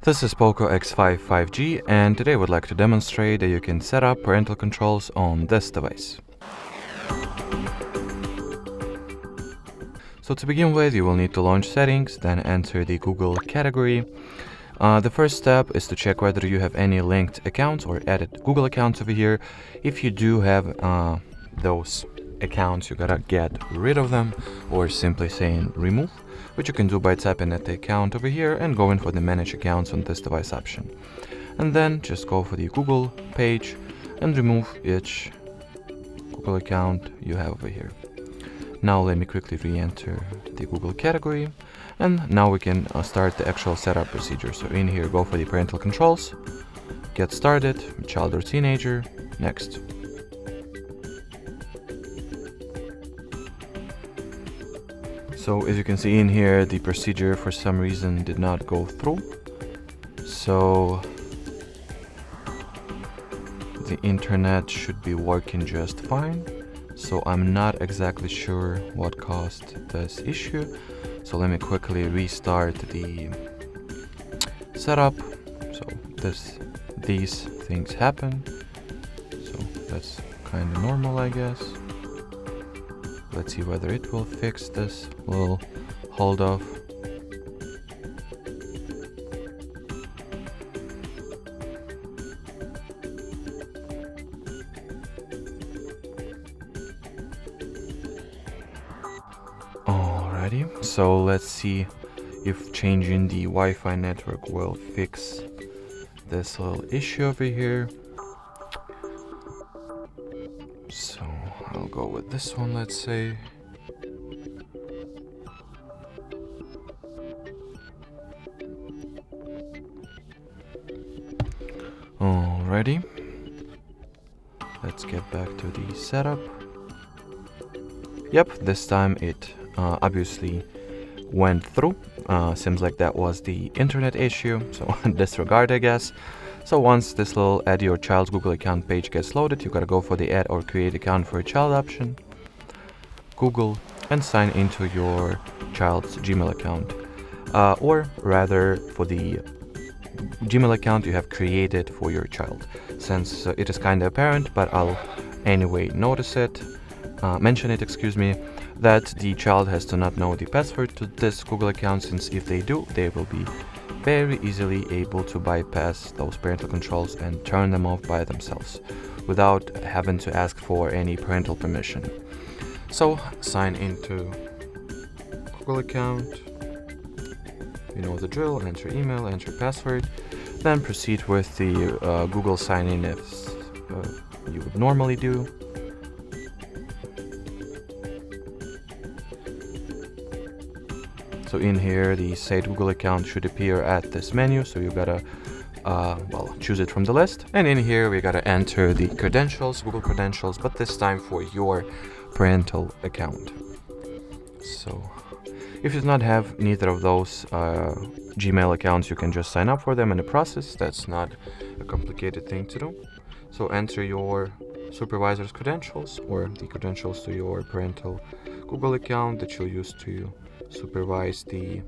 This is POCO X5 5G, and today I would like to demonstrate that you can set up parental controls on this device. So to begin with, you will need to launch settings, then enter the Google category. The first step is to check whether you have any linked accounts or added Google accounts over here. If you do have those accounts, you gotta get rid of them, or simply saying remove, which you can do by tapping at the account over here and going for the manage accounts on this device option. And then just go for the Google page and remove each Google account you have over here. Now let me quickly re-enter the Google category, and now we can start the actual setup procedure. So in here, go for the parental controls, get started, child or teenager, next. So as you can see in here, the procedure for some reason did not go through. So the internet should be working just fine. So I'm not exactly sure what caused this issue. So let me quickly restart the setup. So these things happen. So that's kind of normal, I guess. Let's see whether it will fix this little hold off. Alrighty, so let's see if changing the Wi-Fi network will fix this little issue over here. So I'll go with this one, let's say. Alrighty, let's get back to the setup. Yep, this time it obviously went through. Seems like that was the internet issue, so disregard, I guess. So once this little add your child's Google account page gets loaded, you gotta go for the add or create account for a child option, Google, and sign into your child's Gmail account. Or rather for the Gmail account you have created for your child. Since it is kind of apparent, but I'll anyway mention it, that the child has to not know the password to this Google account, since if they do, they will be very easily able to bypass those parental controls and turn them off by themselves without having to ask for any parental permission. So sign into Google account, you know the drill, enter email, enter password, then proceed with the Google sign-in as you would normally do. So in here, the saved Google account should appear at this menu, so you gotta choose it from the list. And in here, we gotta enter the credentials, Google credentials, but this time for your parental account. So if you do not have neither of those Gmail accounts, you can just sign up for them in the process. That's not a complicated thing to do. So enter your supervisor's credentials, or the credentials to your parental Google account that you'll use to supervise the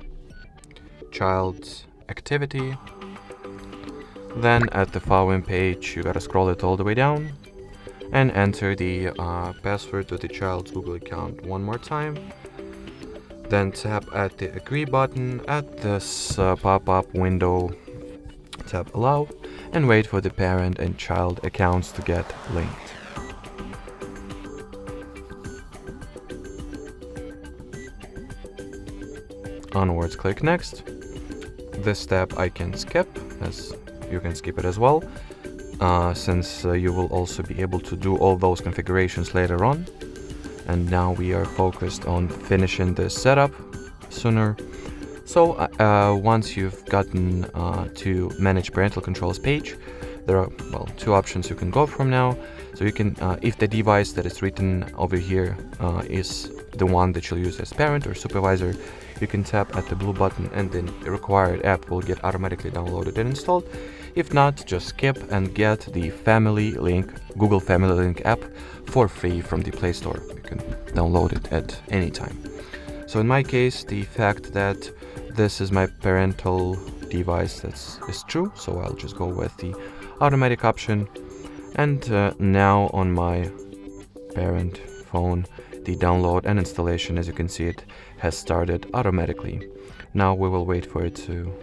child's activity. Then at the following page, you gotta scroll it all the way down and enter the password to the child's Google account one more time. Then tap at the agree button at this pop-up window, tap allow, and wait for the parent and child accounts to get linked. Onwards, click next. This step I can skip, as you can skip it as well, since you will also be able to do all those configurations later on. And now we are focused on finishing the setup sooner. So once you've gotten to manage parental controls page, there are two options you can go from now. So you can, if the device that is written over here is the one that you'll use as parent or supervisor, you can tap at the blue button and then the required app will get automatically downloaded and installed. If not, just skip and get the Family Link, Google Family Link app for free from the Play Store. You can download it at any time. So in my case, the fact that this is my parental device is true, so I'll just go with the automatic option. And now on my parent phone, the download and installation, as you can see, it has started automatically. Now we will wait for it to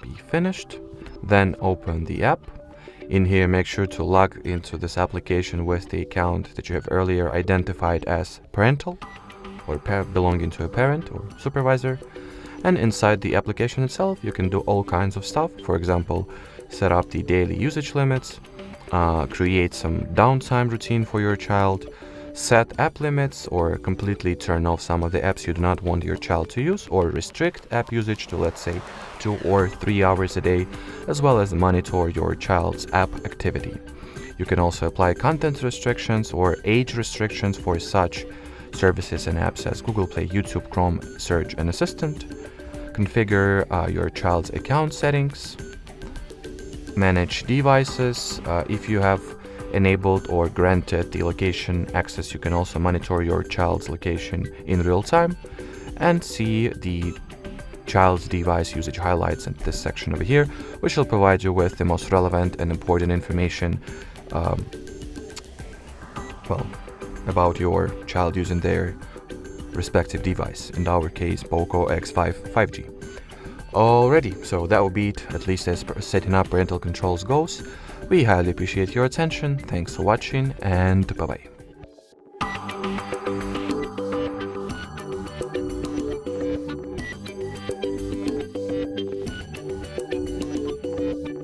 be finished, then open the app. In here, make sure to log into this application with the account that you have earlier identified as Parental, or belonging to a parent or supervisor. And inside the application itself, you can do all kinds of stuff. For example, set up the daily usage limits, create some downtime routine for your child, set app limits, or completely turn off some of the apps you do not want your child to use, or restrict app usage to, let's say, 2 or 3 hours a day, as well as monitor your child's app activity. You can also apply content restrictions or age restrictions for such services and apps as Google Play, YouTube, Chrome, Search, and Assistant. Configure your child's account settings. Manage devices. If you have enabled or granted the location access, you can also monitor your child's location in real time and see the child's device usage highlights in this section over here, which will provide you with the most relevant and important information about your child using their respective device, in our case POCO X5 5G. Alrighty, so that will be it, at least as setting up parental controls goes. We highly appreciate your attention, thanks for watching, and bye bye.